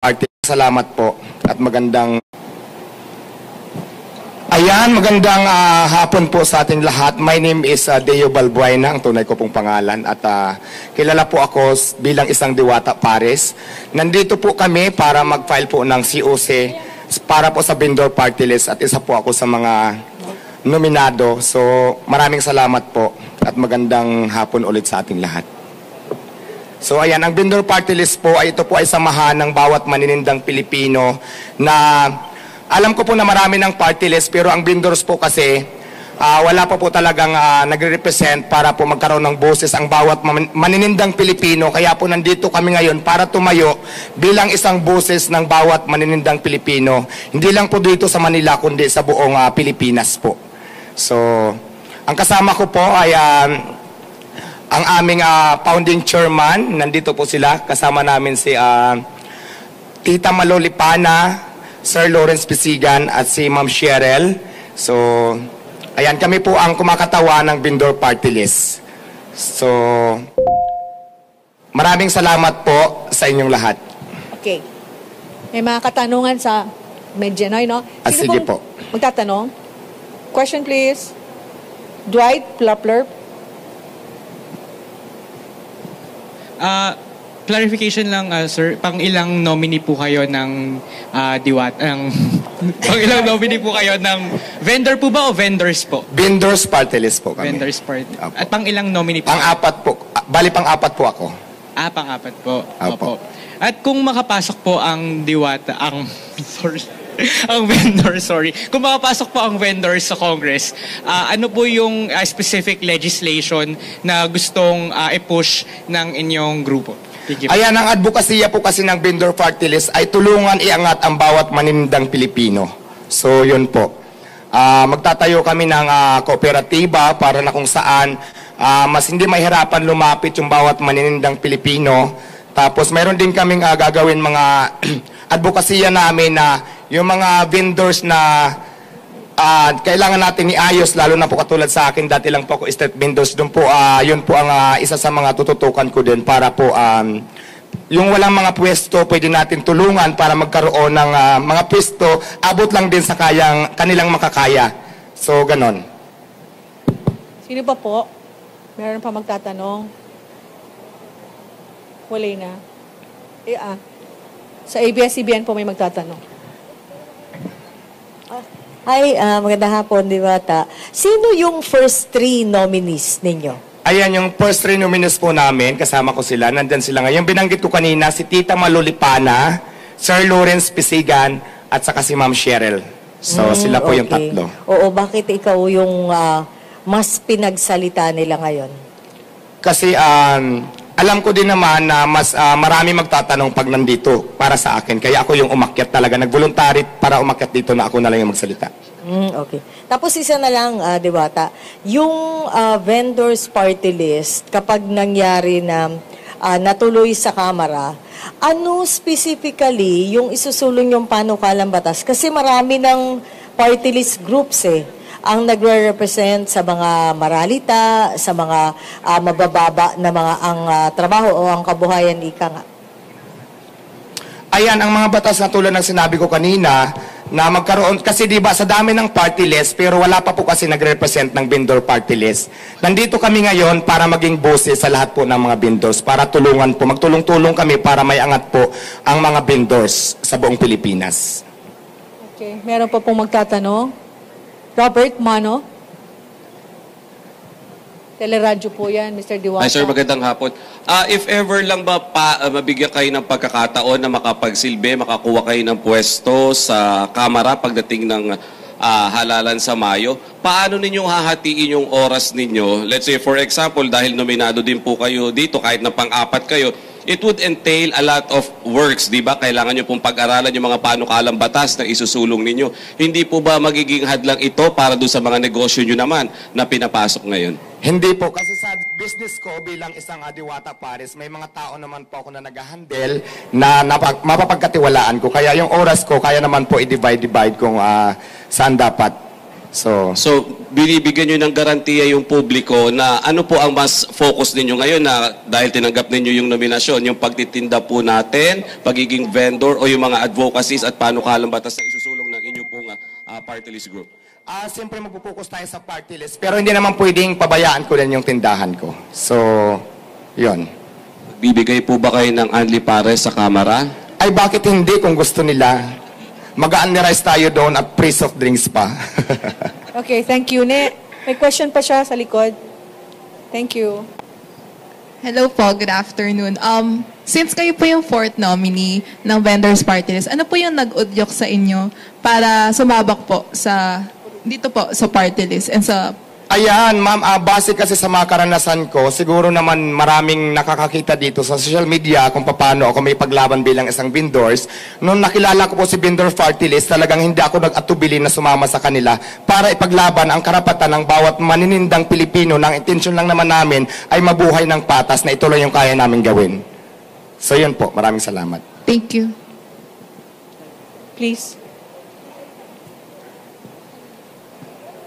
Party. Salamat po at magandang magandang hapon po sa ating lahat. My name is Deo Balbuena, ang tunay ko pong pangalan at kilala po ako bilang isang Diwata Pares. Nandito po kami para mag-file po ng COC para po sa vendor party list at isa po ako sa mga nominado. So maraming salamat po at magandang hapon ulit sa ating lahat. So ayan, ang vendor party list po ay ito po ay samahan ng bawat maninindang Pilipino na alam ko po na marami ng party list pero ang vendors po kasi wala pa po talagang nagre-represent para po magkaroon ng boses ang bawat maninindang Pilipino. Kaya po nandito kami ngayon para tumayo bilang isang boses ng bawat maninindang Pilipino. Hindi lang po dito sa Manila kundi sa buong Pilipinas po. So ang kasama ko po ay ang aming founding chairman, nandito po sila, kasama namin si Tita Malolipana, Sir Lawrence Pisigan at si Ma'am Cheryl. So, ayan, kami po ang kumakatawan ng vendor party list. So, maraming salamat po sa inyong lahat. Okay. May mga katanungan sa Medjanoy, no? Sige po. Magtatanong? Question please. Dwight Plapler. Clarification lang, sir. Pang ilang nominee po kayo ng pang ilang nominee po kayo ng vendor po ba o vendors po? Vendors party list po kami. Vendors party. At pang ilang nominee po? Pang-apat po. Bali pang-apat po ako. Pang-apat po. Opo. At kung makapasok po ang Diwata, ang vendor, sorry. Kung makapasok po ang vendor sa Congress, ano po yung specific legislation na gustong i-push ng inyong grupo? Ayan, ang advokasya po kasi ng vendor party list ay tulungan iangat ang bawat maninindang Pilipino. So, yun po. Magtatayo kami ng kooperatiba para na kung saan mas hindi mahirapan lumapit yung bawat maninindang Pilipino. Tapos, mayroon din kaming gagawin mga advokasya namin na yung mga vendors na kailangan natin iayos, lalo na po katulad sa akin, dati lang po ako street vendors, doon po, yun po ang isa sa mga tututukan ko din para po, yung walang mga pwesto, pwede natin tulungan para magkaroon ng mga pwesto, abot lang din sa kanilang makakaya. So, ganon. Sino pa po? Meron pa magtatanong? Wala na. Sa ABS-CBN po may magtatanong. Hi, magandang hapon, Diwata. Sino yung first 3 nominees ninyo? Ayan, yung first 3 nominees po namin, kasama ko sila, nandyan sila ngayon. Binanggit ko kanina, si Tita Malolipana, Sir Lawrence Pisigan, at saka si Ma'am Cheryl. So, sila po yung tatlo. Oo, bakit ikaw yung mas pinagsalita nila ngayon? Kasi, alam ko din naman na mas marami magtatanong pag nandito para sa akin. Kaya ako yung umakyat talaga. Nag-voluntary para umakyat dito na ako na lang yung magsalita. Okay. Tapos isa na lang, Diwata, yung vendors party list, kapag nangyari na natuloy sa Kamara, ano specifically yung isusulong yung panukalang batas? Kasi marami ng party list groups ang nagre-represent sa mga maralita, sa mga mabababa na mga ang trabaho o ang kabuhayan, ika nga. Ayan, ang mga batas na tulad ng sinabi ko kanina, na magkaroon, kasi diba sa dami ng party list, pero wala pa po kasi nagre-represent ng vendor party list. Nandito kami ngayon para maging boses sa lahat po ng mga vendors, para tulungan po, magtulong-tulong kami para may angat po ang mga vendors sa buong Pilipinas. Okay, meron pa pong magtatanong? Robert Mano. Teleradyo po yan, Mr. Diwata. Hi sir, magandang hapon. If ever lang ba mabigyan kayo ng pagkakataon na makapagsilbi, makakuha kayo ng pwesto sa Kamara pagdating ng halalan sa Mayo, paano ninyong hahatiin yung oras ninyo? Let's say for example, dahil nominado din po kayo dito, kahit na pang-apat kayo, it would entail a lot of works, di ba? Kailangan nyo pong pag-aralan yung mga panukalang batas na isusulong ninyo. Hindi po ba magiging hadlang ito para doon sa mga negosyo nyo naman na pinapasok ngayon? Hindi po, kasi sa business ko bilang isang Diwata Pares, may mga tao naman po ako na nag-handle na mapapagkatiwalaan ko. Kaya yung oras ko, kaya naman po i-divide kung saan dapat So, binibigyan nyo ng garantiya yung publiko na ano po ang mas focus ninyo ngayon na dahil tinanggap ninyo yung nominasyon, yung pagtitinda po natin, pagiging vendor o yung mga advocacies at panukalang batas na isusulong ng inyong pong party list group? Siyempre magpupokus tayo sa party list, pero hindi naman pwedeng pabayaan ko din yung tindahan ko. So, yon. Bibigay po ba kayo ng Anli Pares sa Kamara? Ay bakit hindi kung gusto nila? Mag-unrice tayo doon at free soft drinks pa. Okay, thank you. May question pa siya sa likod. Thank you. Hello po, good afternoon. Since kayo po yung fourth nominee ng Vendors Party List, ano po yung nag-udyok sa inyo para sumabak po dito po sa party list and sa... Ayan, ma'am, base kasi sa mga karanasan ko, siguro naman maraming nakakakita dito sa social media kung paano ako may paglaban bilang isang vendors. Noong nakilala ko po si Vendor Party List, talagang hindi ako nag-atubili na sumama sa kanila para ipaglaban ang karapatan ng bawat maninindang Pilipino. Nang intensyon lang naman namin ay mabuhay ng patas na ito lang yung kaya namin gawin. So yun po, maraming salamat. Thank you. Please.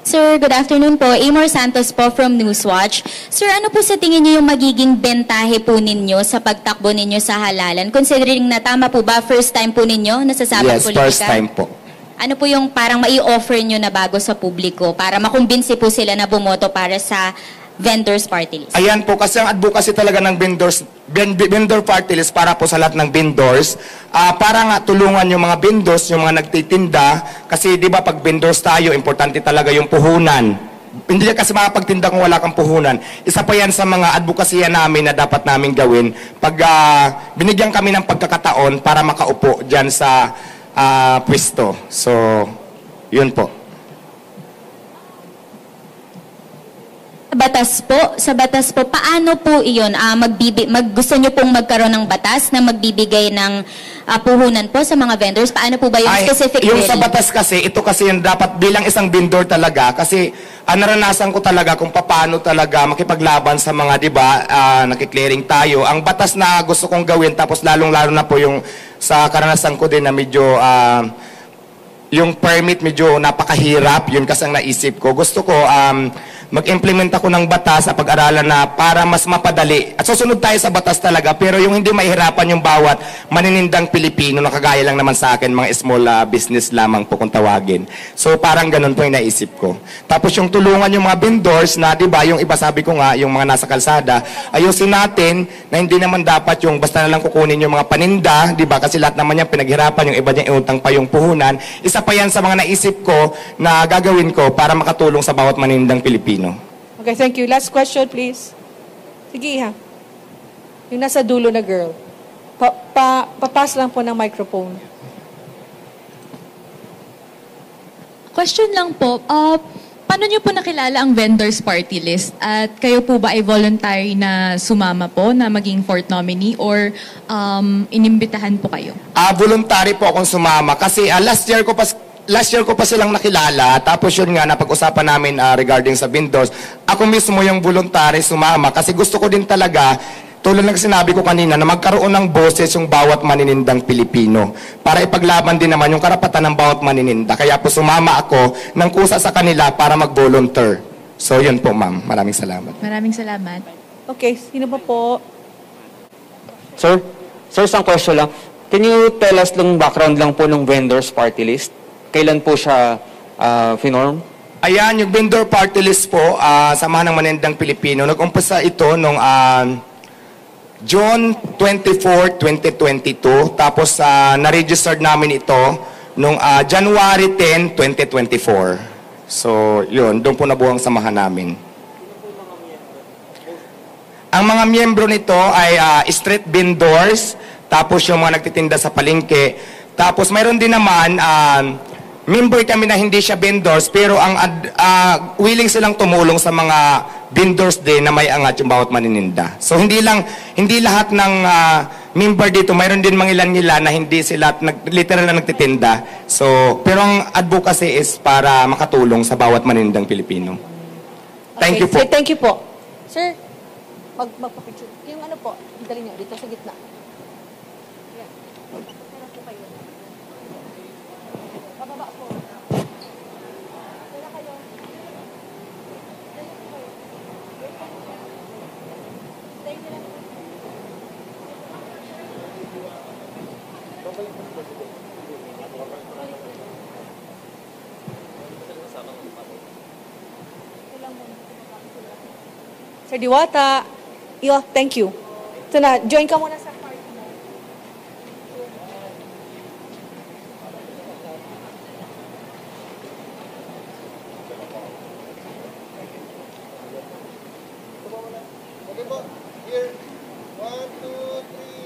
Sir, good afternoon po. Amor Santos po from Newswatch. Sir, ano po sa tingin niyo yung magiging bentahe po ninyo sa pagtakbo ninyo sa halalan? Considering na tama po ba, first time po ninyo nasasabang Yes, politika? first time po. Ano po yung parang mai-offer nyo na bago sa publiko para makumbinsi po sila na bumoto para sa vendors party list? Ayan po, kasi ang advocacy talaga ng vendor party list para po sa lahat ng vendors, para nga tulungan yung mga vendors, yung mga nagtitinda, kasi di ba pag vendors tayo, importante talaga yung puhunan. Hindi kasi makapagtinda kung wala kang puhunan. Isa pa yan sa mga advokasya namin na dapat namin gawin pag binigyan kami ng pagkakataon para makaupo dyan sa pwesto. So, yun po. Sa batas po, paano po iyon? Gusto nyo pong magkaroon ng batas na magbibigay ng puhunan po sa mga vendors? Paano po ba yung specific yung bill? sa batas kasi, ito kasi yung dapat bilang isang vendor talaga kasi naranasan ko talaga kung paano talaga makipaglaban sa mga, di ba, nakiklearing tayo. Ang batas na gusto kong gawin, tapos lalong-lalo na po yung sa karanasan ko din na medyo yung permit medyo napakahirap, yun kasi ang naisip ko. Gusto ko mag-implement ako ng batas sa pag-aralan na para mas mapadali. At susunod tayo sa batas talaga, pero yung hindi mahirapan yung bawat maninindang Pilipino na kagaya lang naman sa akin, mga small business lamang po kung tawagin. So parang ganun po yung naisip ko. Tapos yung tulungan yung mga vendors na, di ba, yung iba sabi ko nga, yung mga nasa kalsada, ayusin natin na hindi naman dapat yung basta na lang kukunin yung mga paninda, di ba, kasi lahat naman yan pinaghirapan, yung iba niya iutang pa yung puhunan. Isa pa yan sa mga naisip ko na gagawin ko para makatulong sa bawat maninindang Pilipino. Okay, thank you. Last question, please. Sige, ha. Yung nasa dulo na girl. Papas lang po ng microphone. Question lang po, paano nyo po nakilala ang vendors party list? At kayo po ba ay voluntary na sumama po na maging fourth nominee or inimbitahan po kayo? Voluntary po akong sumama kasi last year ko pa silang nakilala, tapos yun nga, napag-usapan namin regarding sa vendors. Ako mismo yung voluntary sumama kasi gusto ko din talaga, tulad ng sinabi ko kanina, na magkaroon ng boses yung bawat maninindang Pilipino para ipaglaban din naman yung karapatan ng bawat manininda. Kaya po sumama ako ng kusa sa kanila para mag-volunteer. So yun po, ma'am. Maraming salamat. Maraming salamat. Okay, sino pa po? Sir, isang question lang. Can you tell us yung background lang po ng vendors party list? Kailan po siya finorm? Ayan, yung vendor party list po, Samahan ng Maninindang Pilipino. Nag-umpisa ito noong June 24, 2022. Tapos na-registered namin ito noong January 10, 2024. So, yun, doon po nabuo ang samahan namin. Ang mga miyembro nito ay street vendors, tapos yung mga nagtitinda sa palengke. Tapos mayroon din naman, member kami na hindi siya vendors, pero ang willing silang tumulong sa mga vendors din na may angat yung bawat manininda. So hindi lahat ng member dito, mayroon din mga ilan-ilan na hindi sila literal na nagtitinda. So, pero ang advocacy is para makatulong sa bawat maninindang Pilipino. Thank you po. Sir, thank you po. Sir, magpapicture. Yung ano po, dali niyo dito sa gitna. Yan. Pero po kayo. Bababa po. Wala kayong Sir Diwata. Thank you. Ito na, join ka muna sa part mo. Okay po. Here. 1, 2, 3.